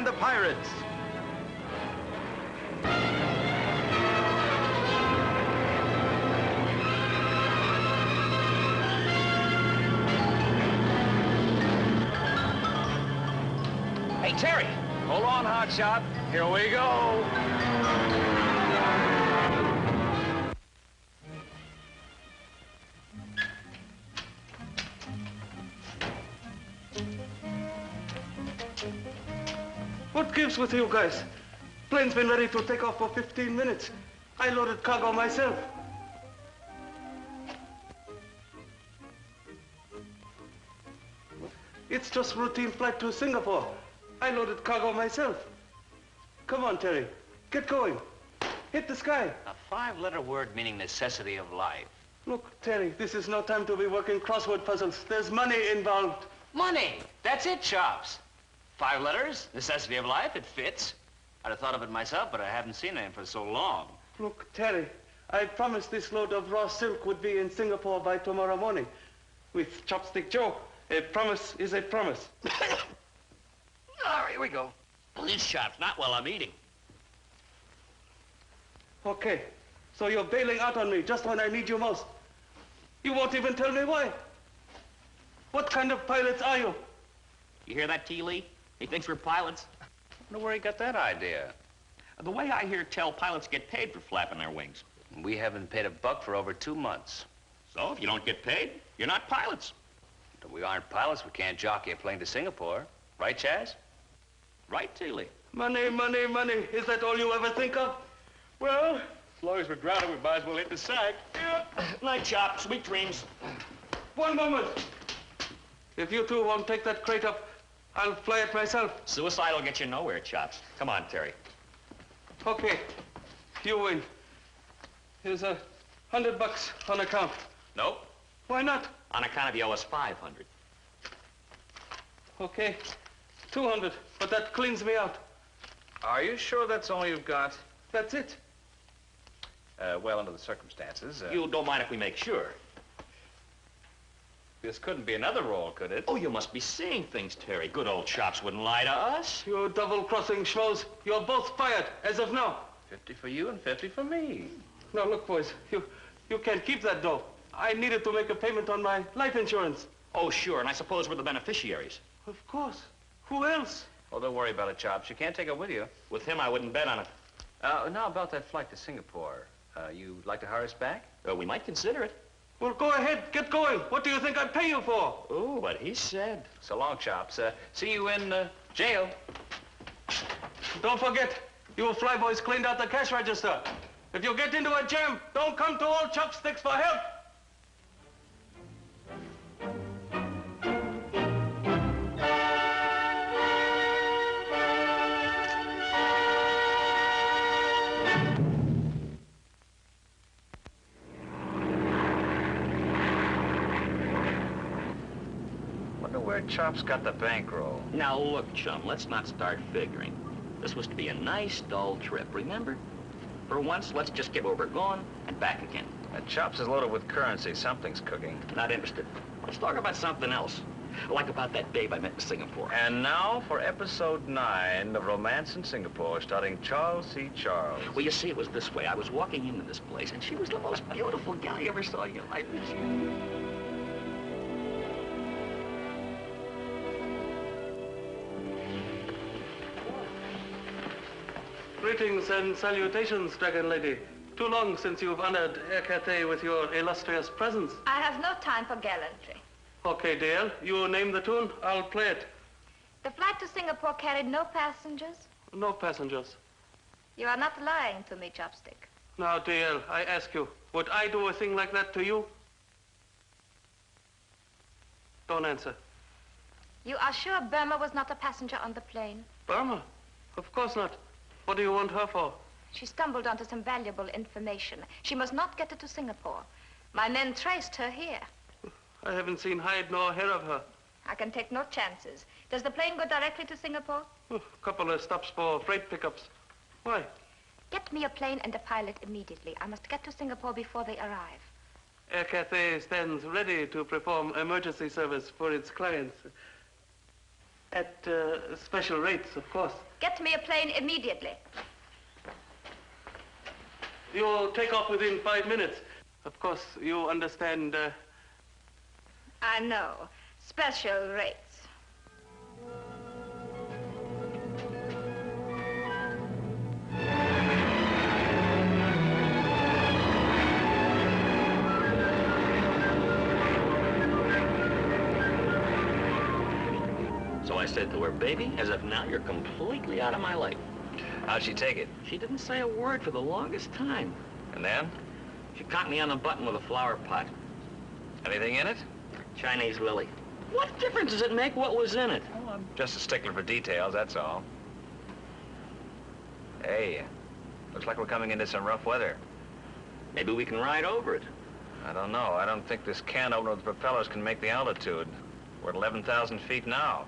and the pirates. Hey, Terry. Hold on, Hotshot. Here we go. What gives with you guys? Plane's been ready to take off for 15 minutes. I loaded cargo myself. It's just routine flight to Singapore. I loaded cargo myself. Come on, Terry. Get going. Hit the sky. A five-letter word meaning necessity of life. Look, Terry, this is no time to be working crossword puzzles. There's money involved. Money! That's it, Chops. 5 letters, necessity of life, it fits. I'd have thought of it myself, but I haven't seen it for so long. Look, Terry, I promised this load of raw silk would be in Singapore by tomorrow morning. With Chopstick Joe, a promise is a promise. All right, here we go. These Chops, not while I'm eating. Okay, so you're bailing out on me just when I need you most. You won't even tell me why. What kind of pilots are you? You hear that, T. Lee? He thinks we're pilots. I wonder where he got that idea. The way I hear tell, pilots get paid for flapping their wings. We haven't paid a buck for over 2 months. So if you don't get paid, you're not pilots. If we aren't pilots, we can't jockey a plane to Singapore. Right, Chaz? Right, T. Lee? Money, money, money. Is that all you ever think of? Well, as long as we're grounded, we might as well hit the sack. Night, Chop. Sweet dreams. One moment. If you two won't take that crate up, I'll fly it myself. Suicide will get you nowhere, Chops. Come on, Terry. Okay, you win. Here's $100 on account. Nope. Why not? On account of you owe us 500. Okay, 200, but that cleans me out. Are you sure that's all you've got? That's it. Well, under the circumstances... You don't mind if we make sure? This couldn't be another roll, could it? Oh, you must be seeing things, Terry. Good old Chops wouldn't lie to us. You double-crossing schmoes. You're both fired, as of now. 50 for you and 50 for me. Now, look, boys, you can't keep that dough. I needed to make a payment on my life insurance. Oh, sure, and I suppose we're the beneficiaries. Of course. Who else? Oh, don't worry about it, Chops. You can't take it with you. With him, I wouldn't bet on it. Now about that flight to Singapore. You'd like to hire us back? We might consider it. Well, go ahead. Get going. What do you think I'd pay you for? Oh, but he said. So long, Chops. See you in jail. Don't forget, you flyboys cleaned out the cash register. If you get into a jam, don't come to old Chopsticks for help. Where Chops got the bankroll. Now, look, chum, let's not start figuring. This was to be a nice, dull trip, remember? For once, let's just get where we're going and back again. Chops is loaded with currency. Something's cooking. Not interested. Let's talk about something else. Like about that babe I met in Singapore. And now for episode 9 of Romance in Singapore, starring Charles C. Charles. Well, you see, it was this way. I was walking into this place, and she was the most beautiful gal you ever saw in your life. Greetings and salutations, Dragon Lady. Too long since you've honored Air Cathay with your illustrious presence. I have no time for gallantry. Okay, DL, you name the tune, I'll play it. The flight to Singapore carried no passengers? No passengers. You are not lying to me, Chopstick. Now, DL, I ask you, would I do a thing like that to you? Don't answer. You are sure Burma was not a passenger on the plane? Burma? Of course not. What do you want her for? She stumbled onto some valuable information. She must not get it to Singapore. My men traced her here. I haven't seen hide nor hair of her. I can take no chances. Does the plane go directly to Singapore? A couple of stops for freight pickups. Why? Get me a plane and a pilot immediately. I must get to Singapore before they arrive. Air Cathay stands ready to perform emergency service for its clients. At special rates, of course. Get me a plane immediately. You'll take off within 5 minutes. Of course, you understand, I know. Special rates. So I said to her, baby, as of now, you're completely out of my life. How'd she take it? She didn't say a word for the longest time. And then? She caught me on the button with a flower pot. Anything in it? Chinese lily. What difference does it make what was in it? Well, I'm just a stickler for details, that's all. Hey, looks like we're coming into some rough weather. Maybe we can ride over it. I don't know. I don't think this can opener with the propellers can make the altitude. We're at 11,000 feet now.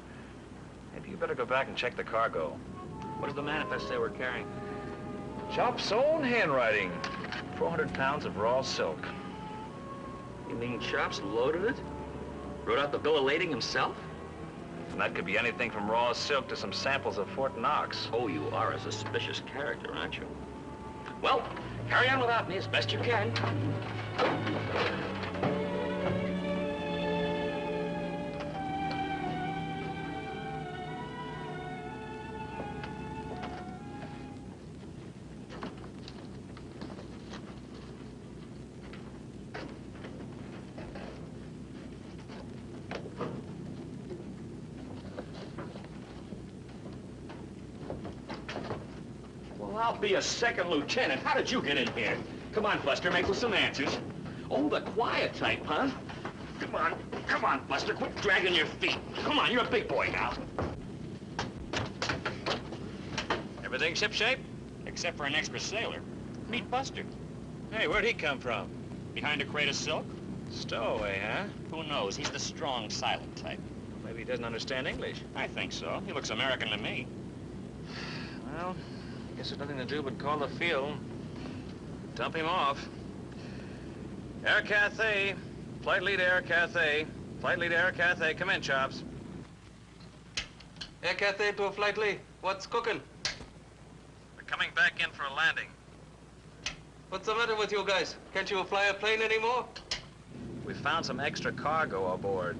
Maybe you better go back and check the cargo. What does the manifest say we're carrying? Chop's own handwriting. 400 pounds of raw silk. You mean Chops loaded it? Wrote out the bill of lading himself? And that could be anything from raw silk to some samples of Fort Knox. Oh, you are a suspicious character, aren't you? Well, carry on without me as best you can. I'll be a second lieutenant. How did you get in here? Come on, Buster, make with some answers. Oh, the quiet type, huh? Come on, Buster, quit dragging your feet. Come on, you're a big boy now. Everything shipshape? Except for an extra sailor. Meet Buster. Hey, where'd he come from? Behind a crate of silk? Stowaway, huh? Who knows? He's the strong, silent type. Maybe he doesn't understand English. I think so. He looks American to me. Well, guess there's nothing to do but call the field. Dump him off. Air Cathay. Flight lead Air Cathay. Flight lead Air Cathay. Come in, Chops. Air Cathay to a flight lead. What's cooking? We're coming back in for a landing. What's the matter with you guys? Can't you fly a plane anymore? We found some extra cargo aboard.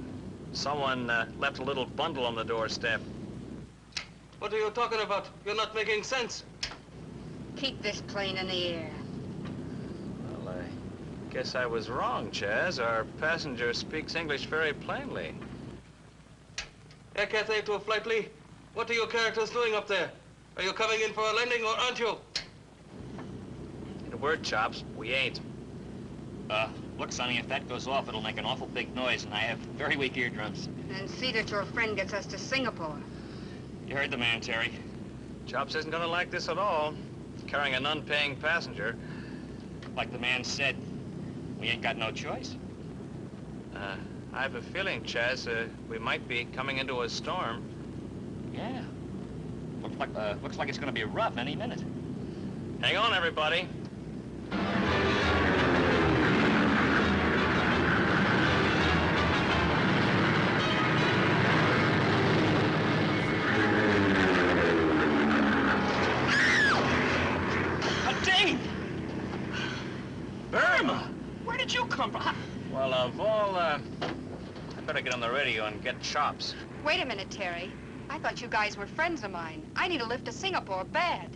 Someone left a little bundle on the doorstep. What are you talking about? You're not making sense. Keep this plane in the air. Well, I guess I was wrong, Chaz. Our passenger speaks English very plainly. Air Cathay to a flight lead. What are your characters doing up there? Are you coming in for a landing or aren't you? In a word, Chops, we ain't. Look, Sonny, if that goes off, it'll make an awful big noise, and I have very weak eardrums. And see that your friend gets us to Singapore. You heard the man, Terry. Chops isn't gonna like this at all. Carrying an unpaying passenger. Like the man said, we ain't got no choice. I have a feeling, Chaz, we might be coming into a storm. Yeah. Looks like it's gonna be rough any minute. Hang on, everybody. Burma! Where did you come from? Well, of all, I better get on the radio and get Chops. Wait a minute, Terry. I thought you guys were friends of mine. I need a lift to Singapore bad.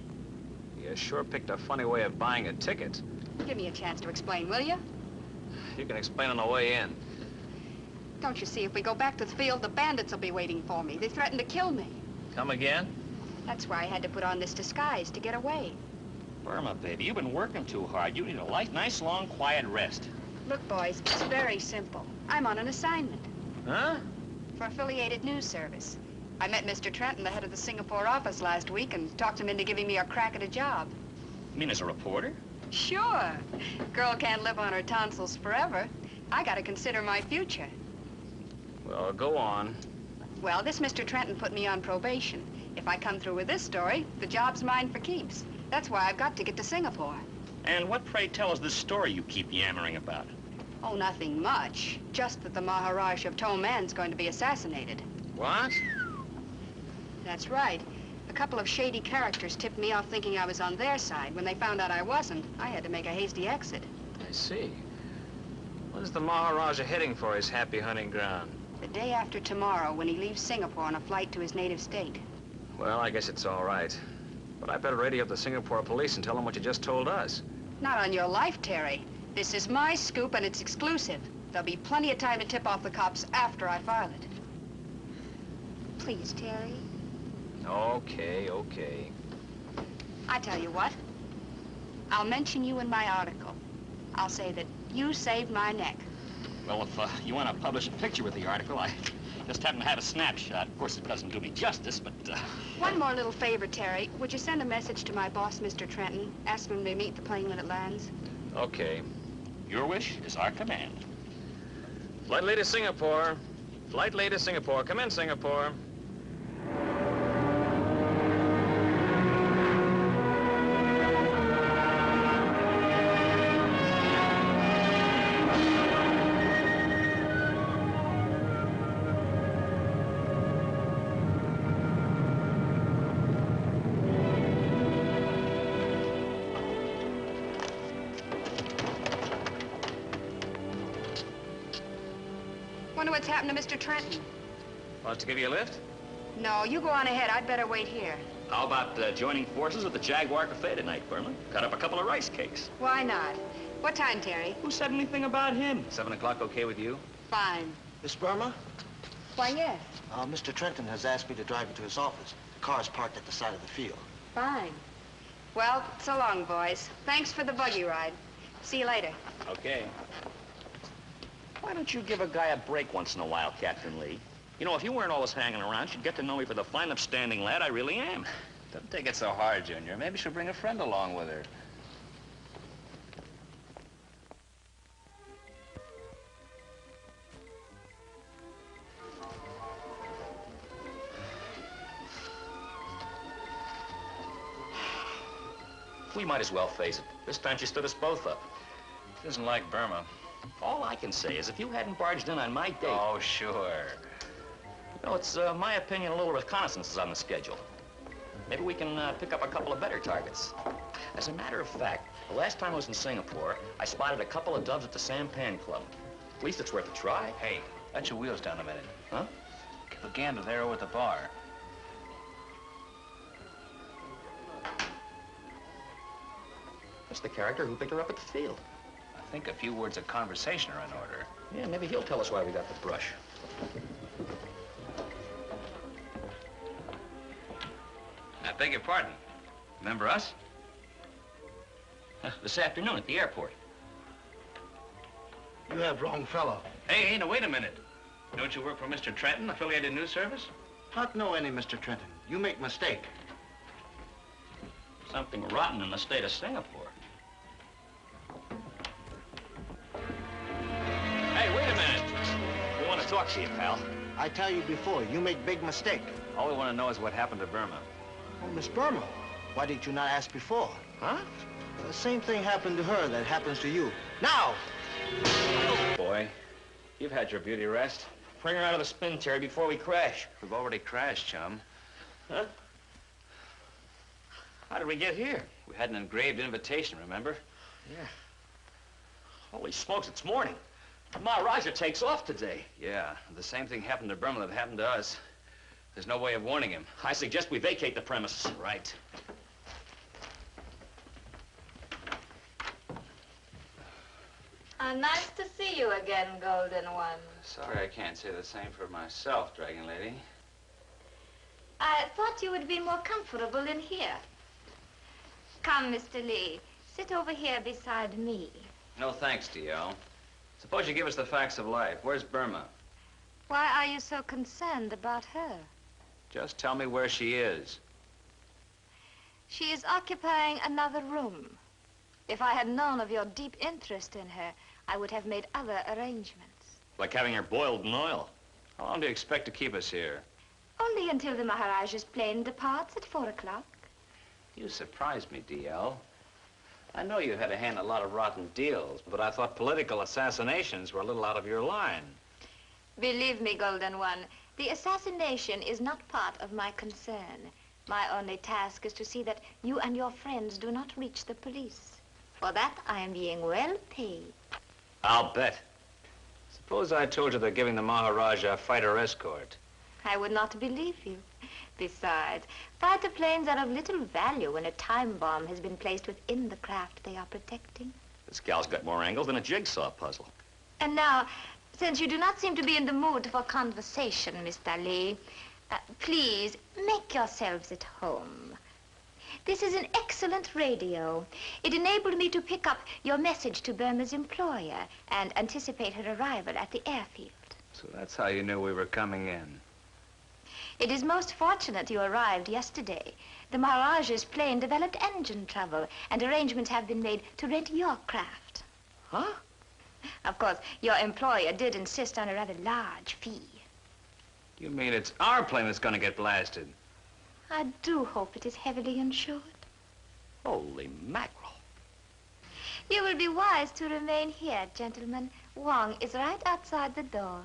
You sure picked a funny way of buying a ticket. Give me a chance to explain, will you? You can explain on the way in. Don't you see, if we go back to the field, the bandits will be waiting for me. They threatened to kill me. Come again? That's why I had to put on this disguise, to get away. Burma, baby, you've been working too hard. You need a nice, long, quiet rest. Look, boys, it's very simple. I'm on an assignment. Huh? For Affiliated News Service. I met Mr. Trenton, the head of the Singapore office, last week and talked him into giving me a crack at a job. You mean as a reporter? Sure. Girl can't live on her tonsils forever. I gotta consider my future. Well, go on. Well, this Mr. Trenton put me on probation. If I come through with this story, the job's mine for keeps. That's why I've got to get to Singapore. And what, pray tell, is this story you keep yammering about? Oh, nothing much. Just that the Maharaj of Toman's going to be assassinated. What? That's right. A couple of shady characters tipped me off thinking I was on their side. When they found out I wasn't, I had to make a hasty exit. I see. When's the Maharaja heading for his happy hunting ground? The day after tomorrow, when he leaves Singapore on a flight to his native state. Well, I guess it's all right. But I better radio up the Singapore police and tell them what you just told us. Not on your life, Terry. This is my scoop, and it's exclusive. There'll be plenty of time to tip off the cops after I file it. Please, Terry. Okay, okay. I tell you what. I'll mention you in my article. I'll say that you saved my neck. Well, if you want to publish a picture with the article, I just happen to have a snapshot. Of course, it doesn't do me justice, but... One more little favor, Terry. Would you send a message to my boss, Mr. Trenton? Ask him to meet the plane when it lands. Okay. Your wish is our command. Flight lead to Singapore. Flight lead to Singapore. Come in, Singapore. Wonder what's happened to Mr. Trenton? Want to give you a lift? No, you go on ahead. I'd better wait here. How about joining forces with the Jaguar Cafe tonight, Burma? Cut up a couple of rice cakes. Why not? What time, Terry? Who said anything about him? 7 o'clock okay with you? Fine. Miss Burma, Why, yes. Mr. Trenton has asked me to drive you to his office. The car's parked at the side of the field. Fine. Well, so long, boys. Thanks for the buggy ride. See you later. Okay. Why don't you give a guy a break once in a while, Captain Lee? You know, if you weren't always hanging around, you'd get to know me for the fine, upstanding lad I really am. Don't take it so hard, Junior. Maybe she'll bring a friend along with her. We might as well face it. This time she stood us both up. She doesn't like Burma. All I can say is if you hadn't barged in on my date... Oh, sure. You know, it's my opinion a little reconnaissance is on the schedule. Maybe we can pick up a couple of better targets. As a matter of fact, the last time I was in Singapore, I spotted a couple of dubs at the Sampan Club. At least it's worth a try. Hey, let your wheels down a minute. Huh? Give a gander there over at the bar. That's the character who picked her up at the field. I think a few words of conversation are in order. Yeah, maybe he'll tell us why we got the brush. I beg your pardon. Remember us? This afternoon at the airport. You have wrong fellow. Hey, now wait a minute. Don't you work for Mr. Trenton, affiliated news service? Not know any, Mr. Trenton. You make mistake. Something rotten in the state of Singapore. Hey, wait a minute. We want to talk to you, pal. I tell you before, you make big mistake. All we want to know is what happened to Burma. Oh, Miss Burma, why did you not ask before? Huh? The same thing happened to her that happens to you. Now! Boy, you've had your beauty rest. Bring her out of the spin, Terry, before we crash. We've already crashed, chum. Huh? How did we get here? We had an engraved invitation, remember? Yeah. Holy smokes, it's morning. The Maharaja takes off today. Yeah, the same thing happened to Burma that happened to us. There's no way of warning him. I suggest we vacate the premises. Right. Nice to see you again, Golden One. Sorry I can't say the same for myself, Dragon Lady. I thought you would be more comfortable in here. Come, Mr. Lee. Sit over here beside me. No thanks, D.O. Suppose you give us the facts of life. Where's Burma? Why are you so concerned about her? Just tell me where she is. She is occupying another room. If I had known of your deep interest in her, I would have made other arrangements. Like having her boiled in oil. How long do you expect to keep us here? Only until the Maharaja's plane departs at 4 o'clock. You surprised me, D.L. I know you had a hand in a lot of rotten deals, but I thought political assassinations were a little out of your line. Believe me, Golden One, The assassination is not part of my concern. My only task is to see that you and your friends do not reach the police. For that, I am being well paid. I'll bet. Suppose I told you they're giving the Maharaja a fighter escort. I would not believe you. Besides, fighter planes are of little value when a time bomb has been placed within the craft they are protecting. This gal's got more angles than a jigsaw puzzle. And now, since you do not seem to be in the mood for conversation, Mr. Lee, please make yourselves at home. This is an excellent radio. It enabled me to pick up your message to Burma's employer and anticipate her arrival at the airfield. So that's how you knew we were coming in. It is most fortunate you arrived yesterday. The Maharaja's plane developed engine trouble, and arrangements have been made to rent your craft. Huh? Of course, your employer did insist on a rather large fee. You mean it's our plane that's gonna get blasted? I do hope it is heavily insured. Holy mackerel. You will be wise to remain here, gentlemen. Wong is right outside the door.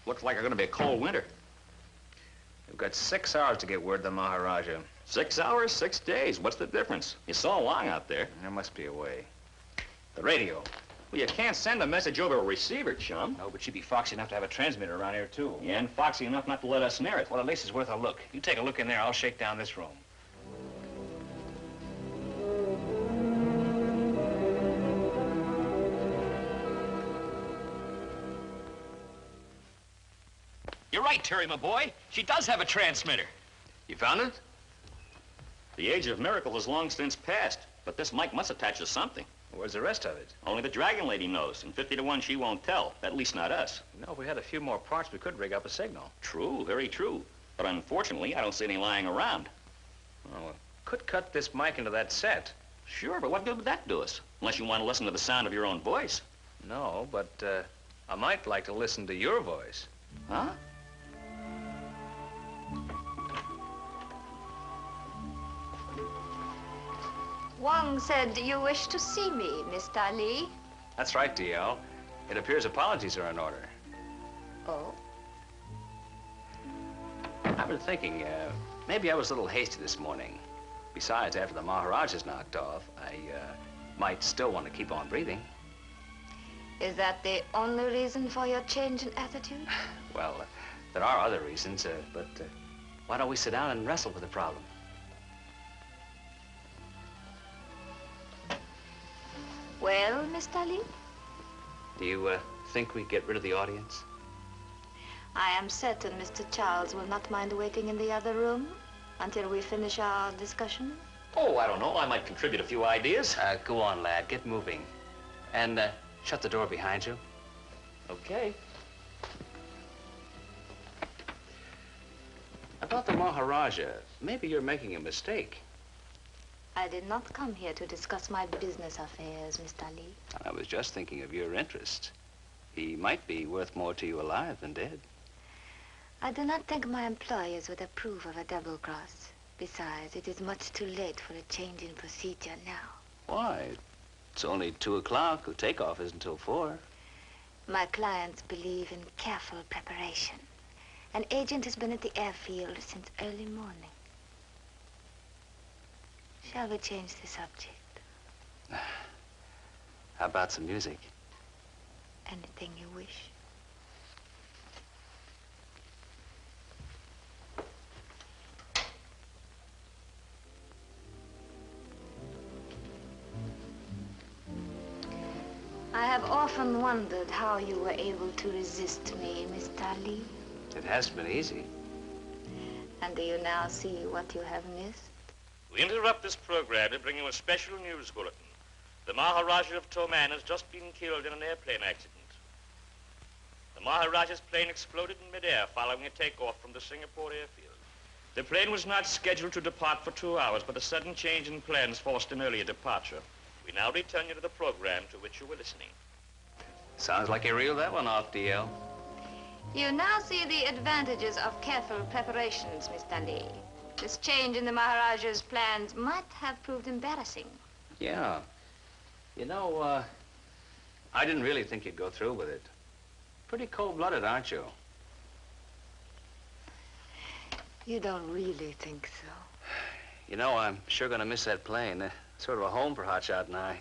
Looks like it's gonna be a cold winter. We've got 6 hours to get word to the Maharaja. 6 hours, 6 days. What's the difference? You saw Long out there. There must be a way. The radio. Well, you can't send a message over a receiver, chum. No, but she'd be foxy enough to have a transmitter around here, too. Yeah, and foxy enough not to let us near it. Well, at least it's worth a look. You take a look in there, I'll shake down this room. You're right, Terry, my boy. She does have a transmitter. You found it? The age of miracles is long since past, but this mic must attach to something. Where's the rest of it? Only the Dragon Lady knows, and 50 to 1 she won't tell. At least not us. You know, if we had a few more parts, we could rig up a signal. True, very true. But unfortunately, I don't see any lying around. Oh, well, could cut this mic into that set. Sure, but what good would that do us? Unless you want to listen to the sound of your own voice. No, but I might like to listen to your voice. Huh? Wong said you wish to see me, Mr. Lee. That's right, DL. It appears apologies are in order. Oh? I've been thinking, maybe I was a little hasty this morning. Besides, after the Maharaj is knocked off, I might still want to keep on breathing. Is that the only reason for your change in attitude? Well, there are other reasons, but why don't we sit down and wrestle with the problem? Well, Mr. Lee? Do you think we get rid of the audience? I am certain Mr. Charles will not mind waiting in the other room until we finish our discussion. Oh, I don't know. I might contribute a few ideas. Go on, lad. Get moving. And shut the door behind you. Okay. About the Maharaja, maybe you're making a mistake. I did not come here to discuss my business affairs, Mr. Lee. I was just thinking of your interest. He might be worth more to you alive than dead. I do not think my employers would approve of a double cross. Besides, it is much too late for a change in procedure now. Why? It's only 2 o'clock. The takeoff isn't until 4. My clients believe in careful preparation. An agent has been at the airfield since early morning. Shall we change the subject? How about some music? Anything you wish. I have often wondered how you were able to resist me, Mr. Lee. It hasn't been easy. And do you now see what you have missed? We interrupt this program to bring you a special news bulletin. The Maharaja of Toman has just been killed in an airplane accident. The Maharaja's plane exploded in midair following a takeoff from the Singapore airfield. The plane was not scheduled to depart for 2 hours, but a sudden change in plans forced an earlier departure. We now return you to the program to which you were listening. Sounds like you reeled that one off, DL. You now see the advantages of careful preparations, Mr. Lee. This change in the Maharaja's plans might have proved embarrassing. Yeah. You know, I didn't really think you'd go through with it. Pretty cold-blooded, aren't you? You don't really think so? You know, I'm sure gonna miss that plane. Sort of a home for Hotshot and I.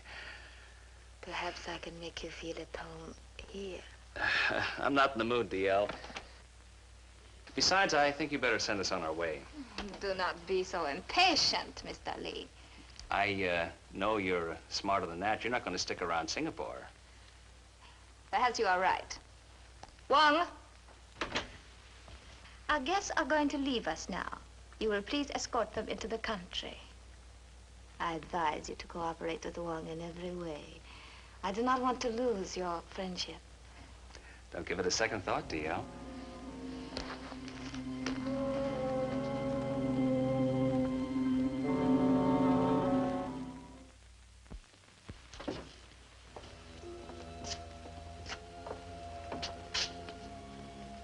Perhaps I can make you feel at home here. I'm not in the mood, DL. Besides, I think you better send us on our way. Do not be so impatient, Mr. Lee. I know you're smarter than that. You're not going to stick around Singapore. Perhaps you are right. Wong! Our guests are going to leave us now. You will please escort them into the country. I advise you to cooperate with Wong in every way. I do not want to lose your friendship. Don't give it a second thought, DL.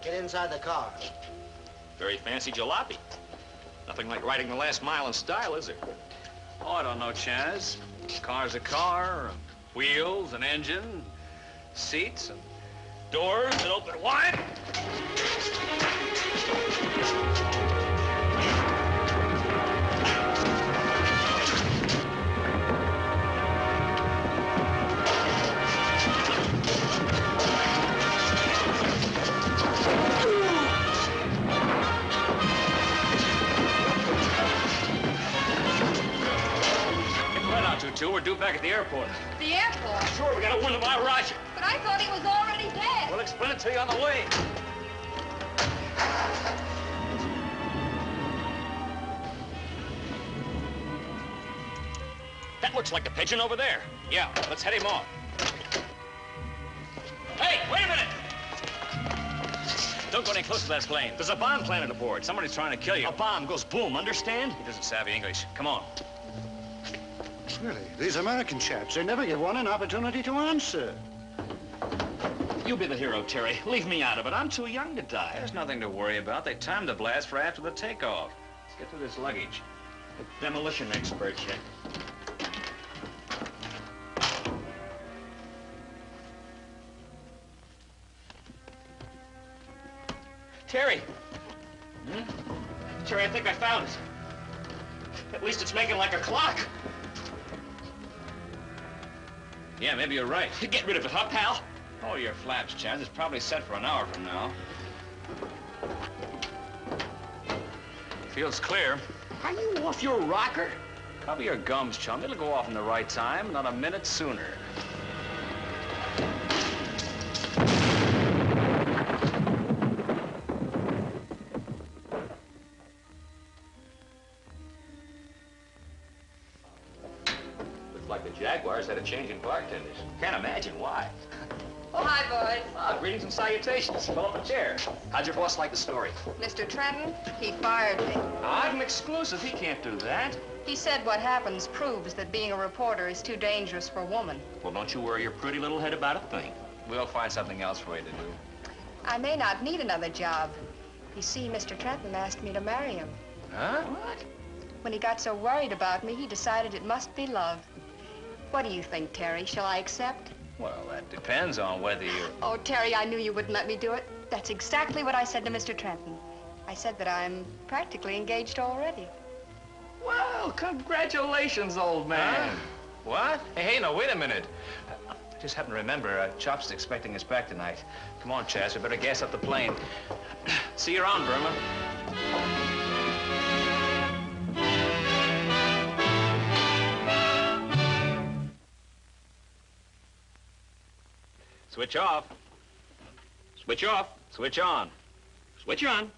Get inside the car. Very fancy jalopy. Nothing like riding the last mile in style, is there? Oh, I don't know, Chaz. Car's a car, wheels, an engine, seats, and doors that open wide. We're due back at the airport. The airport? Sure, we gotta warn the Maharaja. But I thought he was already dead. We'll explain it to you on the way. That looks like the pigeon over there. Yeah, let's head him off. Hey, wait a minute! Don't go any closer to that plane. There's a bomb planted aboard. Somebody's trying to kill you. A bomb goes boom, understand? He doesn't savvy English. Come on. Really, these American chaps, they never give one an opportunity to answer. You be the hero, Terry. Leave me out of it. I'm too young to die. There's nothing to worry about. They timed the blast for after the takeoff. Let's get through this luggage. Demolition experts, yeah. Terry! Terry, I think I found it. At least it's making like a clock. Yeah, maybe you're right. Get rid of it, huh, pal? Oh, your flaps, Chaz. It's probably set for an hour from now. Feels clear. Are you off your rocker? Cover your gums, chum. It'll go off in the right time, not a minute sooner. Like the Jaguars had a change in bartenders. Can't imagine why. Oh, hi, boys. Ah, greetings and salutations. Pull up a chair. How'd your boss like the story? Mr. Trenton, he fired me. I'm exclusive. He can't do that. He said what happens proves that being a reporter is too dangerous for a woman. Well, don't you worry your pretty little head about a thing. We'll find something else for you to do. I may not need another job. You see, Mr. Trenton asked me to marry him. Huh? What? When he got so worried about me, he decided it must be love. What do you think, Terry? Shall I accept? Well, that depends on whether you... Oh, Terry, I knew you wouldn't let me do it. That's exactly what I said to Mr. Trenton. I said that I'm practically engaged already. Well, congratulations, old man. Huh? What? Hey, no, wait a minute. I just happen to remember Chopstick's expecting us back tonight. Come on, Chaz, we better gas up the plane. See you around, Burma. Switch off. Switch off. Switch on. Switch on.